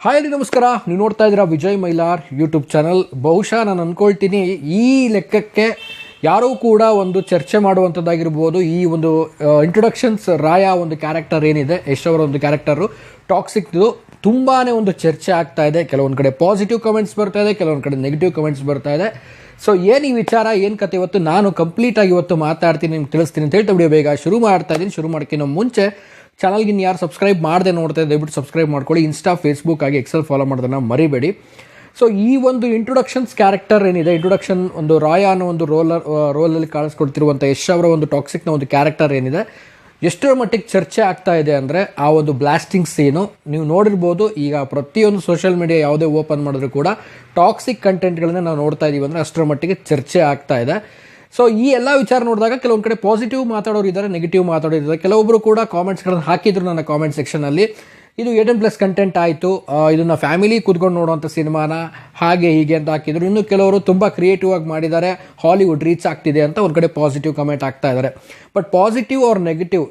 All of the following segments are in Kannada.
ಹಾಯ್ ಅಲ್ಲಿ ನಮಸ್ಕಾರ. ನೀವು ನೋಡ್ತಾ ಇದ್ದೀರಾ ವಿಜಯ್ ಮೈಲಾರ್ ಯೂಟ್ಯೂಬ್ ಚಾನಲ್. ಬಹುಶಃ ನಾನು ಅಂದ್ಕೊಳ್ತೀನಿ ಈ ಲೆಕ್ಕಕ್ಕೆ ಯಾರೂ ಕೂಡ ಒಂದು ಚರ್ಚೆ ಮಾಡುವಂಥದ್ದಾಗಿರ್ಬೋದು. ಈ ಒಂದು ಇಂಟ್ರೊಡಕ್ಷನ್ಸ್ ರಾಯ ಒಂದು ಕ್ಯಾರೆಕ್ಟರ್ ಏನಿದೆ, ಯಶ್ ಅವರ ಒಂದು ಕ್ಯಾರೆಕ್ಟರು ಟಾಕ್ಸಿಕ್ದು ತುಂಬಾ ಒಂದು ಚರ್ಚೆ ಆಗ್ತಾ ಇದೆ. ಕೆಲವೊಂದು ಕಡೆ ಪಾಸಿಟಿವ್ ಕಮೆಂಟ್ಸ್ ಬರ್ತಾ ಇದೆ, ಕೆಲವೊಂದು ಕಡೆ ನೆಗೆಟಿವ್ ಕಮೆಂಟ್ಸ್ ಬರ್ತಾ ಇದೆ. ಸೊ ಏನು ಈ ವಿಚಾರ, ಏನು ಕತೆ ಇವತ್ತು ನಾನು ಕಂಪ್ಲೀಟಾಗಿ ಇವತ್ತು ಮಾತಾಡ್ತೀನಿ, ನಿಮ್ಗೆ ತಿಳಿಸ್ತೀನಿ ಅಂತ ಹೇಳ್ತಾ ವಿಡಿಯೋ ಬೇಗ ಶುರು ಮಾಡ್ತಾ ಇದ್ದೀನಿ. ಶುರು ಮಾಡೋಕ್ಕಿಂತ ಮುಂಚೆ ಚಾನಲ್ಗೆ ಯಾರು ಸಬ್ಸ್ಕ್ರೈಬ್ ಮಾಡದೆ ನೋಡ್ತಾ ಇದ್ದೆ ದಯವಿಟ್ಟು ಸಬ್ಸ್ಕ್ರೈಬ್ ಮಾಡ್ಕೊಳ್ಳಿ. ಇನ್ಸ್ಟಾ, ಫೇಸ್ಬುಕ್ ಆಗಿ ಎಕ್ಸೆಲ್ ಫಾಲೋ ಮಾಡೋದನ್ನು ಮರಿಬೇಡಿ. ಸೊ ಈ ಒಂದು ಇಂಟ್ರೊಡಕ್ಷನ್ಸ್ ಕ್ಯಾರೆಕ್ಟರ್ ಏನಿದೆ, ಇಂಟ್ರೊಡಕ್ಷನ್ ಒಂದು ರಾಯ ಅನ್ನೋ ಒಂದು ರೋಲಲ್ಲಿ ಕಾಣಿಸ್ಕೊಡ್ತಿರುವಂಥ ಯಶ್ ಅವರ ಒಂದು ಟಾಕ್ಸಿಕ್ನ ಒಂದು ಕ್ಯಾರೆಕ್ಟರ್ ಏನಿದೆ, ಎಷ್ಟರ ಮಟ್ಟಿಗೆ ಚರ್ಚೆ ಆಗ್ತಾ ಇದೆ ಅಂದರೆ ಆ ಒಂದು ಬ್ಲಾಸ್ಟಿಂಗ್ ಸೀನು ನೀವು ನೋಡಿರ್ಬೋದು. ಈಗ ಪ್ರತಿಯೊಂದು ಸೋಷಿಯಲ್ ಮೀಡಿಯಾ ಯಾವುದೇ ಓಪನ್ ಮಾಡಿದ್ರು ಕೂಡ ಟಾಕ್ಸಿಕ್ ಕಂಟೆಂಟ್ಗಳನ್ನ ನಾವು ನೋಡ್ತಾ ಇದ್ದೀವಿ ಅಂದರೆ ಅಷ್ಟರ ಮಟ್ಟಿಗೆ ಚರ್ಚೆ ಆಗ್ತಾ ಇದೆ. ಸೊ ಈ ಎಲ್ಲ ವಿಚಾರ ನೋಡಿದಾಗ ಕೆಲವೊಂದು ಕಡೆ ಪಾಸಿಟಿವ್ ಮಾತಾಡೋರು ಇದ್ದಾರೆ, ನೆಗೆಟಿವ್ ಮಾತಾಡೋರು ಇದ್ದಾರೆ. ಕೆಲವೊಬ್ಬರು ಕೂಡ ಕಾಮೆಂಟ್ಸ್ಗಳನ್ನು ಹಾಕಿದ್ರು ನನ್ನ ಕಾಮೆಂಟ್ ಸೆಕ್ಷನಲ್ಲಿ. ಇದು 18+ ಕಂಟೆಂಟ್ ಆಯಿತು, ಇದನ್ನು ಫ್ಯಾಮಿಲಿ ಕೂತ್ಕೊಂಡು ನೋಡುವಂಥ ಸಿನಿಮಾನ ಹಾಗೆ ಹೀಗೆ ಅಂತ ಹಾಕಿದ್ರು. ಇನ್ನು ಕೆಲವರು ತುಂಬ ಕ್ರಿಯೇಟಿವ್ ಆಗಿ ಮಾಡಿದ್ದಾರೆ, ಹಾಲಿವುಡ್ ರೀಚ್ ಆಗ್ತಿದೆ ಅಂತ ಒಂದು ಕಡೆ ಪಾಸಿಟಿವ್ ಕಮೆಂಟ್ ಆಗ್ತಾ ಇದ್ದಾರೆ. ಬಟ್ ಪಾಸಿಟಿವ್ ಆರ್ ನೆಗೆಟಿವ್,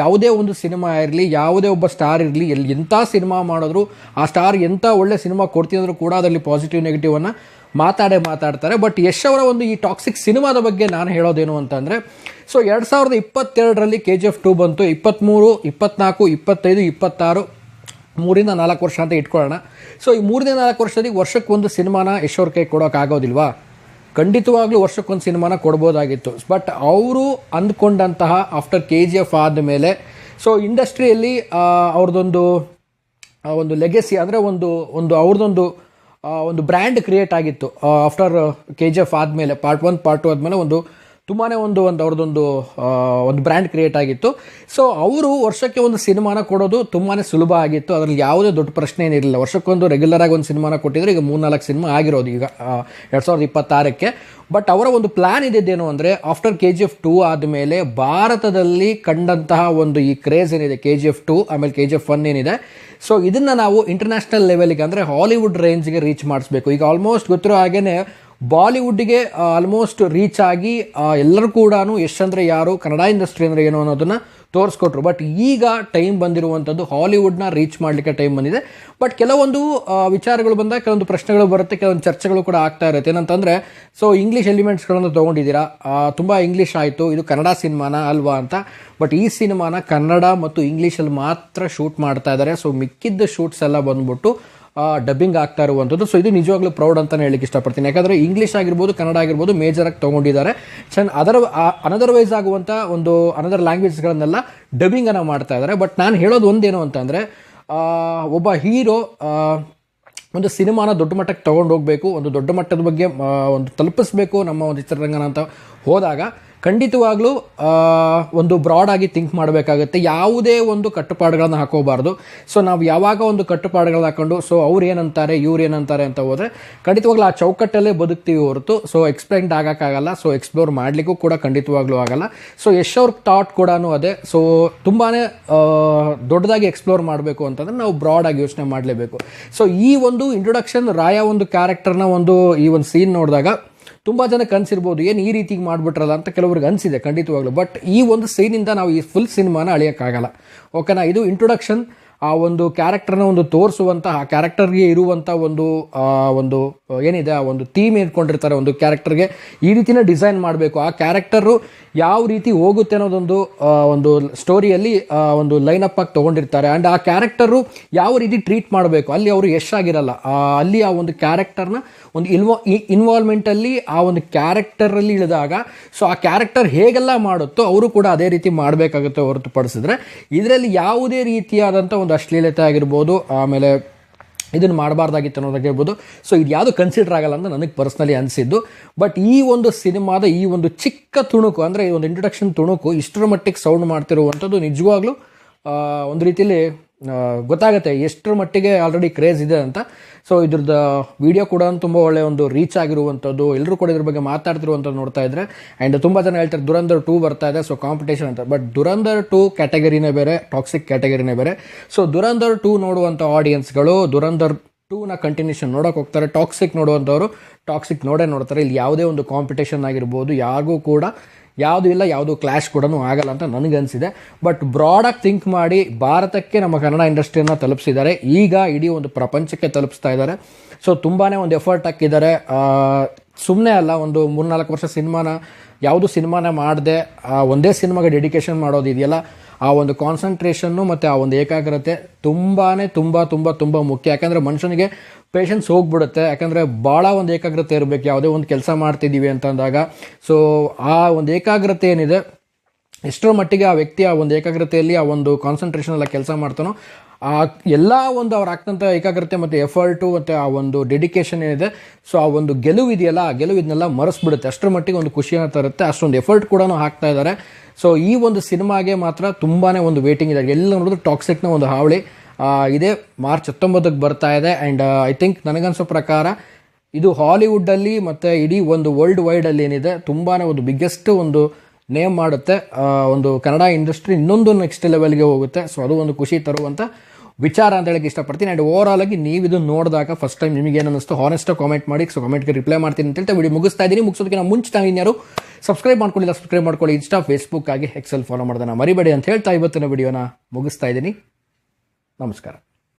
ಯಾವುದೇ ಒಂದು ಸಿನಿಮಾ ಇರಲಿ, ಯಾವುದೇ ಒಬ್ಬ ಸ್ಟಾರ್ ಇರಲಿ, ಎಂಥ ಸಿನಿಮಾ ಮಾಡಿದ್ರು ಆ ಸ್ಟಾರ್ ಎಂಥ ಒಳ್ಳೆ ಸಿನಿಮಾ ಕೊಡ್ತಿದ್ರು ಕೂಡ ಅದರಲ್ಲಿ ಪಾಸಿಟಿವ್ ನೆಗೆಟಿವನ್ನು ಮಾತಾಡ್ತಾರೆ. ಬಟ್ ಯಶ್ ಅವರ ಒಂದು ಈ ಟಾಕ್ಸಿಕ್ ಸಿನಿಮಾದ ಬಗ್ಗೆ ನಾನು ಹೇಳೋದೇನು ಅಂತಂದರೆ, ಸೊ 2022ರಲ್ಲಿ KGF 2 ಬಂತು. 23, 24, 25, 26 3ರಿಂದ 4 ವರ್ಷ ಅಂತ ಇಟ್ಕೊಳ್ಳೋಣ. ಸೊ ಈ 3ರಿಂದ 4 ವರ್ಷದಲ್ಲಿ ವರ್ಷಕ್ಕೊಂದು ಸಿನಿಮಾನ ಯಶ್ ಅವ್ರ ಕೈ ಕೊಡೋಕ್ಕಾಗೋದಿಲ್ವಾ? ಖಂಡಿತವಾಗ್ಲೂ ವರ್ಷಕ್ಕೊಂದು ಸಿನಿಮಾನ ಕೊಡ್ಬೋದಾಗಿತ್ತು. ಬಟ್ ಅವರು ಅಂದ್ಕೊಂಡಂತಹ ಆಫ್ಟರ್ KGF ಆದಮೇಲೆ ಸೊ ಇಂಡಸ್ಟ್ರಿಯಲ್ಲಿ ಅವ್ರದ್ದೊಂದು ಒಂದು ಲೆಗೆಸಿ ಅಂದರೆ ಒಂದು ಅವ್ರದ್ದೊಂದು ಒಂದು ಬ್ರ್ಯಾಂಡ್ ಕ್ರಿಯೇಟ್ ಆಗಿತ್ತು. ಆಫ್ಟರ್ KGF ಆದಮೇಲೆ ಪಾರ್ಟ್ 1 ಪಾರ್ಟ್ 2 ಆದಮೇಲೆ ತುಂಬಾ ಅವ್ರದ್ದೊಂದು ಬ್ರ್ಯಾಂಡ್ ಕ್ರಿಯೇಟ್ ಆಗಿತ್ತು. ಸೊ ಅವರು ವರ್ಷಕ್ಕೆ ಒಂದು ಸಿನಿಮಾನ ಕೊಡೋದು ತುಂಬಾ ಸುಲಭ ಆಗಿತ್ತು. ಅದರಲ್ಲಿ ಯಾವುದೇ ದೊಡ್ಡ ಪ್ರಶ್ನೆ ಏನಿರಲಿಲ್ಲ. ವರ್ಷಕ್ಕೊಂದು ರೆಗ್ಯುಲರಾಗಿ ಒಂದು ಸಿನಿಮಾನ ಕೊಟ್ಟಿದ್ರು. ಈಗ 3-4 ಸಿನಿಮಾ ಆಗಿರೋದು ಈಗ 2026ಕ್ಕೆ. ಬಟ್ ಅವರ ಒಂದು ಪ್ಲ್ಯಾನ್ ಇದ್ದಿದ್ದೇನು ಅಂದರೆ, ಆಫ್ಟರ್ KGF 2 ಆದಮೇಲೆ ಭಾರತದಲ್ಲಿ ಕಂಡಂತಹ ಒಂದು ಈ ಕ್ರೇಜ್ ಏನಿದೆ KGF 2 ಆಮೇಲೆ KGF 1 ಏನಿದೆ, ಸೊ ಇದನ್ನು ನಾವು ಇಂಟರ್ನ್ಯಾಷನಲ್ ಲೆವೆಲ್ಗೆ ಅಂದರೆ ಹಾಲಿವುಡ್ ರೇಂಜ್ಗೆ ರೀಚ್ ಮಾಡಿಸ್ಬೇಕು. ಈಗ ಆಲ್ಮೋಸ್ಟ್ ಗೊತ್ತಿರೋ ಹಾಗೇ ಬಾಲಿವುಡ್ಗೆ ಆಲ್ಮೋಸ್ಟ್ ರೀಚ್ ಆಗಿ ಎಲ್ಲರೂ ಕೂಡ ಯಶ್ ಅಂದರೆ ಯಾರು, ಕನ್ನಡ ಇಂಡಸ್ಟ್ರಿ ಅಂದರೆ ಏನು ಅನ್ನೋದನ್ನು ತೋರಿಸ್ಕೊಟ್ರು. ಬಟ್ ಈಗ ಟೈಮ್ ಬಂದಿರುವಂಥದ್ದು ಹಾಲಿವುಡ್ನ ರೀಚ್ ಮಾಡಲಿಕ್ಕೆ ಟೈಮ್ ಬಂದಿದೆ. ಬಟ್ ಕೆಲವೊಂದು ವಿಚಾರಗಳು ಬಂದಾಗ ಕೆಲವೊಂದು ಪ್ರಶ್ನೆಗಳು ಬರುತ್ತೆ, ಕೆಲವೊಂದು ಚರ್ಚೆಗಳು ಕೂಡ ಆಗ್ತಾ ಇರುತ್ತೆ. ಏನಂತಂದರೆ, ಸೊ ಇಂಗ್ಲೀಷ್ ಎಲಿಮೆಂಟ್ಸ್ಗಳನ್ನು ತೊಗೊಂಡಿದ್ದೀರಾ, ತುಂಬ ಇಂಗ್ಲೀಷ್ ಆಯಿತು, ಇದು ಕನ್ನಡ ಸಿನಿಮಾನ ಅಲ್ವಾ ಅಂತ. ಬಟ್ ಈ ಸಿನಿಮಾನ ಕನ್ನಡ ಮತ್ತು ಇಂಗ್ಲೀಷಲ್ಲಿ ಮಾತ್ರ ಶೂಟ್ ಮಾಡ್ತಾ ಇದ್ದಾರೆ. ಸೊ ಮಿಕ್ಕಿದ್ದ ಶೂಟ್ಸ್ ಎಲ್ಲ ಬಂದ್ಬಿಟ್ಟು ಡಬ್ಬಿಂಗ್ ಆಗ್ತಾ ಇರುವಂಥದ್ದು. ಸೊ ಇದು ನಿಜವಾಗ್ಲೂ ಪ್ರೌಡ್ ಅಂತಲೇ ಹೇಳಲಿಕ್ಕೆ ಇಷ್ಟಪಡ್ತೀನಿ. ಯಾಕಂದರೆ ಇಂಗ್ಲೀಷ್ ಆಗಿರ್ಬೋದು, ಕನ್ನಡ ಆಗಿರ್ಬೋದು ಮೇಜರಾಗಿ ತೊಗೊಂಡಿದ್ದಾರೆ. ಅನದರ್ವೈಸ್ ಆಗುವಂಥ ಅನದರ್ ಲ್ಯಾಂಗ್ವೇಜ್ಗಳನ್ನೆಲ್ಲ ಡಬ್ಬಿಂಗನ್ನು ಮಾಡ್ತಾ ಇದ್ದಾರೆ. ಬಟ್ ನಾನು ಹೇಳೋದು ಒಂದೇನು ಅಂತಂದರೆ, ಒಬ್ಬ ಹೀರೋ ಒಂದು ಸಿನಿಮಾನ ದೊಡ್ಡ ಮಟ್ಟಕ್ಕೆ ತೊಗೊಂಡು ಹೋಗಬೇಕು, ಒಂದು ದೊಡ್ಡ ಮಟ್ಟದ ಬಗ್ಗೆ ಒಂದು ತಲುಪಿಸ್ಬೇಕು ನಮ್ಮ ಒಂದು ಚಿತ್ರರಂಗನ ಅಂತ ಹೋದಾಗ ಖಂಡಿತವಾಗ್ಲೂ ಒಂದು ಬ್ರಾಡ್ ಆಗಿ ಥಿಂಕ್ ಮಾಡಬೇಕಾಗುತ್ತೆ. ಯಾವುದೇ ಒಂದು ಕಟ್ಟುಪಾಡುಗಳನ್ನು ಹಾಕೋಬಾರ್ದು. ಸೊ ನಾವು ಯಾವಾಗ ಒಂದು ಕಟ್ಟುಪಾಡುಗಳನ್ನ ಹಾಕೊಂಡು ಸೊ ಅವ್ರು ಏನಂತಾರೆ ಇವ್ರು ಏನಂತಾರೆ ಅಂತ ಹೋದರೆ ಖಂಡಿತವಾಗ್ಲೂ ಆ ಚೌಕಟ್ಟಲ್ಲೇ ಬದುಕ್ತೀವಿ ಹೊರತು ಸೊ ಎಕ್ಸ್ಪ್ಲೈನ್ಡ್ ಆಗೋಕ್ಕಾಗಲ್ಲ, ಸೊ ಎಕ್ಸ್ಪ್ಲೋರ್ ಮಾಡಲಿಕ್ಕೂ ಕೂಡ ಖಂಡಿತವಾಗ್ಲೂ ಆಗಲ್ಲ. ಸೊ ಯಶ್ ಅವ್ರ ಥಾಟ್ ಕೂಡ ಅದೇ. ಸೊ ತುಂಬಾ ದೊಡ್ಡದಾಗಿ ಎಕ್ಸ್ಪ್ಲೋರ್ ಮಾಡಬೇಕು ಅಂತಂದರೆ ನಾವು ಬ್ರಾಡ್ ಆಗಿ ಯೋಚನೆ ಮಾಡಲೇಬೇಕು. ಸೊ ಈ ಒಂದು ಇಂಟ್ರೊಡಕ್ಷನ್ ರಾಯ ಒಂದು ಕ್ಯಾರೆಕ್ಟರ್ನ ಈ ಒಂದು ಸೀನ್ ನೋಡಿದಾಗ ತುಂಬ ಜನಕ್ಕೆ ಅನಿಸಿರ್ಬೋದು, ಏನು ಈ ರೀತಿಗೆ ಮಾಡಿಬಿಟ್ರಲ್ಲ ಅಂತ ಕೆಲವ್ರಿಗೆ ಅನಿಸಿದೆ ಖಂಡಿತವಾಗ್ಲೂ. ಬಟ್ ಈ ಒಂದು ಸೀನಿಂದ ನಾವು ಈ ಫುಲ್ ಸಿನಿಮಾನ ಅಳಿಯೋಕ್ಕಾಗಲ್ಲ. ಓಕೆನಾ? ಇದು ಇಂಟ್ರೊಡಕ್ಷನ್, ಆ ಒಂದು ಕ್ಯಾರೆಕ್ಟರ್ನ ತೋರಿಸುವಂಥ, ಆ ಕ್ಯಾರೆಕ್ಟರ್ಗೆ ಇರುವಂಥ ಒಂದು ಏನಿದೆ ಆ ಒಂದು ಥೀಮ್ ಇಟ್ಕೊಂಡಿರ್ತಾರೆ. ಒಂದು ಕ್ಯಾರೆಕ್ಟರ್ಗೆ ಈ ರೀತಿನ ಡಿಸೈನ್ ಮಾಡಬೇಕು, ಆ ಕ್ಯಾರೆಕ್ಟರು ಯಾವ ರೀತಿ ಹೋಗುತ್ತೆ ಅನ್ನೋದೊಂದು ಸ್ಟೋರಿಯಲ್ಲಿ ಒಂದು ಲೈನಪ್ ಆಗಿ ತೊಗೊಂಡಿರ್ತಾರೆ. ಆ್ಯಂಡ್ ಆ ಕ್ಯಾರೆಕ್ಟರು ಯಾವ ರೀತಿ ಟ್ರೀಟ್ ಮಾಡಬೇಕು, ಅಲ್ಲಿ ಅವರು ಯಶ್ ಆಗಿರಲ್ಲ, ಅಲ್ಲಿ ಆ ಒಂದು ಕ್ಯಾರೆಕ್ಟರ್ನ ಒಂದು ಇನ್ವಾಲ್ವ್ಮೆಂಟಲ್ಲಿ ಆ ಒಂದು ಕ್ಯಾರೆಕ್ಟರಲ್ಲಿ ಇಳಿದಾಗ ಸೊ ಆ ಕ್ಯಾರೆಕ್ಟರ್ ಹೇಗೆಲ್ಲ ಮಾಡುತ್ತೋ ಅವರು ಕೂಡ ಅದೇ ರೀತಿ ಮಾಡಬೇಕಾಗುತ್ತೆ ಹೊರತುಪಡಿಸಿದ್ರೆ ಇದರಲ್ಲಿ ಯಾವುದೇ ರೀತಿಯಾದಂಥ ಒಂದು ಅಶ್ಲೀಲತೆ ಆಗಿರ್ಬೋದು, ಆಮೇಲೆ ಇದನ್ನು ಮಾಡಬಾರ್ದಾಗಿತ್ತು ಅನ್ನೋದಾಗಿರ್ಬೋದು. ಸೊ ಇದು ಯಾವುದು ಕನ್ಸಿಡರ್ ಆಗಲ್ಲ ಅಂತ ನನಗೆ ಪರ್ಸ್ನಲಿ ಅನಿಸಿದ್ದು. ಬಟ್ ಈ ಒಂದು ಸಿನಿಮಾದ ಈ ಒಂದು ಚಿಕ್ಕ ತುಣುಕು ಅಂದರೆ ಈ ಒಂದು ಇಂಟ್ರೊಡಕ್ಷನ್ ತುಣುಕು ಇಷ್ಟರ ಮಟ್ಟಿಗೆ ಸೌಂಡ್ ಮಾಡ್ತಿರುವಂಥದ್ದು ನಿಜವಾಗ್ಲೂ ಒಂದು ರೀತಿಯಲ್ಲಿ ಗೊತ್ತಾಗುತ್ತೆ ಎಷ್ಟರ ಮಟ್ಟಿಗೆ ಆಲ್ರೆಡಿ ಕ್ರೇಜ್ ಇದೆ ಅಂತ. ಸೊ ಇದ್ರದ್ದು ವಿಡಿಯೋ ಕೂಡ ತುಂಬ ಒಳ್ಳೆಯ ಒಂದು ರೀಚ್ ಆಗಿರುವಂಥದ್ದು, ಎಲ್ಲರೂ ಕೂಡ ಇದ್ರ ಬಗ್ಗೆ ಮಾತಾಡ್ತಿರುವಂಥದ್ದು ನೋಡ್ತಾ ಇದ್ರೆ. ಆ್ಯಂಡ್ ತುಂಬ ಜನ ಹೇಳ್ತಾರೆ ದುರಂಧರ್ 2 ಬರ್ತಾ ಇದೆ, ಸೊ ಕಾಂಪಿಟೇಷನ್ ಅಂತ. ಬಟ್ ದುರಂಧರ್ 2 ಕ್ಯಾಟಗರಿನೇ ಬೇರೆ, ಟಾಕ್ಸಿಕ್ ಕ್ಯಾಟಗರಿನೇ ಬೇರೆ. ಸೊ ದುರಂಧರ್ 2 ನೋಡುವಂಥ ಆಡಿಯನ್ಸ್ಗಳು ದುರಂಧರ್ 2ನ ಕಂಟಿನ್ಯೂಷನ್ ನೋಡೋಕೆ ಹೋಗ್ತಾರೆ. ಟಾಕ್ಸಿಕ್ ನೋಡುವಂಥವ್ರು ಟಾಕ್ಸಿಕ್ ನೋಡ್ತಾರೆ. ಇಲ್ಲಿ ಯಾವುದೇ ಒಂದು ಕಾಂಪಿಟೇಷನ್ ಆಗಿರ್ಬೋದು, ಯಾರಿಗೂ ಕೂಡ ಯಾವುದು ಇಲ್ಲ, ಯಾವುದು ಕ್ಲಾಶ್ ಕೂಡ ಆಗಲ್ಲ ಅಂತ ನನಗನ್ಸಿದೆ. ಬಟ್ ಬ್ರಾಡಾಗಿ ಥಿಂಕ್ ಮಾಡಿ ಭಾರತಕ್ಕೆ ನಮ್ಮ ಕನ್ನಡ ಇಂಡಸ್ಟ್ರಿಯನ್ನು ತಲುಪಿಸಿದ್ದಾರೆ, ಈಗ ಇಡೀ ಒಂದು ಪ್ರಪಂಚಕ್ಕೆ ತಲುಪಿಸ್ತಾ ಇದ್ದಾರೆ. ಸೊ ತುಂಬಾ ಒಂದು ಎಫರ್ಟ್ ಹಾಕಿದ್ದಾರೆ. ಸುಮ್ಮನೆ ಅಲ್ಲ, ಒಂದು 3-4 ವರ್ಷ ಯಾವುದು ಸಿನಿಮಾನ ಮಾಡದೆ ಒಂದೇ ಸಿನಿಮಾಗೆ ಡೆಡಿಕೇಶನ್ ಮಾಡೋದು ಇದೆಯಲ್ಲ, ಆ ಒಂದು ಕಾನ್ಸಂಟ್ರೇಷನ್ನು ಮತ್ತು ಆ ಒಂದು ಏಕಾಗ್ರತೆ ತುಂಬ ಮುಖ್ಯ. ಯಾಕಂದರೆ ಮನುಷ್ಯನಿಗೆ ಪೇಷನ್ಸ್ ಹೋಗ್ಬಿಡುತ್ತೆ, ಯಾಕಂದರೆ ಭಾಳ ಒಂದು ಏಕಾಗ್ರತೆ ಇರಬೇಕು ಯಾವುದೇ ಒಂದು ಕೆಲಸ ಮಾಡ್ತಿದ್ದೀವಿ ಅಂತಂದಾಗ. ಸೊ ಆ ಒಂದು ಏಕಾಗ್ರತೆ ಏನಿದೆ, ಎಷ್ಟರ ಮಟ್ಟಿಗೆ ಆ ವ್ಯಕ್ತಿ ಆ ಒಂದು ಏಕಾಗ್ರತೆಯಲ್ಲಿ ಆ ಒಂದು ಕಾನ್ಸಂಟ್ರೇಷನ್ ಎಲ್ಲ ಕೆಲಸ ಮಾಡ್ತಾನೋ, ಆ ಎಲ್ಲ ಒಂದು ಅವ್ರು ಆಗ್ತಂಥ ಏಕಾಗ್ರತೆ ಮತ್ತು ಎಫರ್ಟು ಮತ್ತು ಆ ಒಂದು ಡೆಡಿಕೇಶನ್ ಏನಿದೆ, ಸೊ ಆ ಒಂದು ಗೆಲುವು ಇದೆಯಲ್ಲ, ಆ ಗೆಲುವು ಇದನ್ನೆಲ್ಲ ಮರೆಸ್ಬಿಡುತ್ತೆ. ಅಷ್ಟರ ಮಟ್ಟಿಗೆ ಒಂದು ಖುಷಿಯನ್ನು ತರುತ್ತೆ, ಅಷ್ಟೊಂದು ಎಫರ್ಟ್ ಕೂಡ ಹಾಕ್ತಾ ಇದ್ದಾರೆ. ಸೊ ಈ ಒಂದು ಸಿನಿಮಾಗೆ ಮಾತ್ರ ತುಂಬಾ ಒಂದು ವೇಟಿಂಗ್ ಇದೆ. ಎಲ್ಲ ನೋಡಿದ್ರು ಟಾಕ್ಸಿಕ್ನ ಒಂದು ಹಾವಳಿ ಇದೇ ಮಾರ್ಚ್ 19ಕ್ಕೆ ಬರ್ತಾ ಇದೆ. ಆ್ಯಂಡ್ ಐ ಥಿಂಕ್ ನನಗನ್ಸೋ ಪ್ರಕಾರ ಇದು ಹಾಲಿವುಡ್ಡಲ್ಲಿ ಮತ್ತು ಇಡೀ ಒಂದು ವರ್ಲ್ಡ್ ವೈಡಲ್ಲಿ ಏನಿದೆ ತುಂಬಾ ಒಂದು ಬಿಗ್ಗೆಸ್ಟ್ ಒಂದು ನೇಮ್ ಮಾಡುತ್ತೆ. ಒಂದು ಕನ್ನಡ ಇಂಡಸ್ಟ್ರಿ ಇನ್ನೊಂದು ನೆಕ್ಸ್ಟ್ ಲೆವೆಲ್ಗೆ ಹೋಗುತ್ತೆ. ಸೊ ಅದು ಒಂದು ಖುಷಿ ತರುವಂಥ ವಿಚಾರ ಅಂತ ಹೇಳಕ್ಕೆ ಇಷ್ಟಪಡ್ತೀನಿ. ಆ್ಯಂಡ್ ಓವರ್ ಆಲ್ ಆಗಿ ನೀವು ಇದು ನೋಡಿದಾಗ ಫಸ್ಟ್ ಟೈಮ್ ನಿಮಗೆ ಏನು ಅನ್ನಿಸ್ತು ಹಾನೆಸ್ಟಾಗಿ ಕಾಮೆಂಟ್ ಮಾಡಿ. ಸೊ ಕಾಮೆಂಟ್ಗೆ ರಿಪ್ಲೈ ಮಾಡ್ತೀನಿ ಅಂತ ಹೇಳ್ತಾ ವಿಡಿಯೋ ಮುಗಿಸ್ತಾ ಇದ್ದೀನಿ. ಮುಗಿಸೋದಕ್ಕೆ ಮುಂಚೆ ನಾವು ಇನ್ಯಾರು ಸಬ್ಸ್ಕ್ರೈಬ್ ಮಾಡ್ಕೊಳ್ಳಿಲ್ಲ, ಸಬ್ಸ್ಕ್ರೈಬ್ ಮಾಡ್ಕೊಳ್ಳಿ. ಇನ್ಸ್ಟಾ, ಫೇಸ್ಬುಕ್ ಆಗಿ ಎಕ್ಸೆಲ್ ಫಾಲೋ ಮಾಡೋದನ್ನ ಮರಿಬೇಡಿ ಅಂತ ಹೇಳ್ತಾ ಇವತ್ತಿನ ವಿಡಿಯೋನ ಮುಗಿಸ್ತಾ ಇದ್ದೀನಿ. ನಮಸ್ಕಾರ.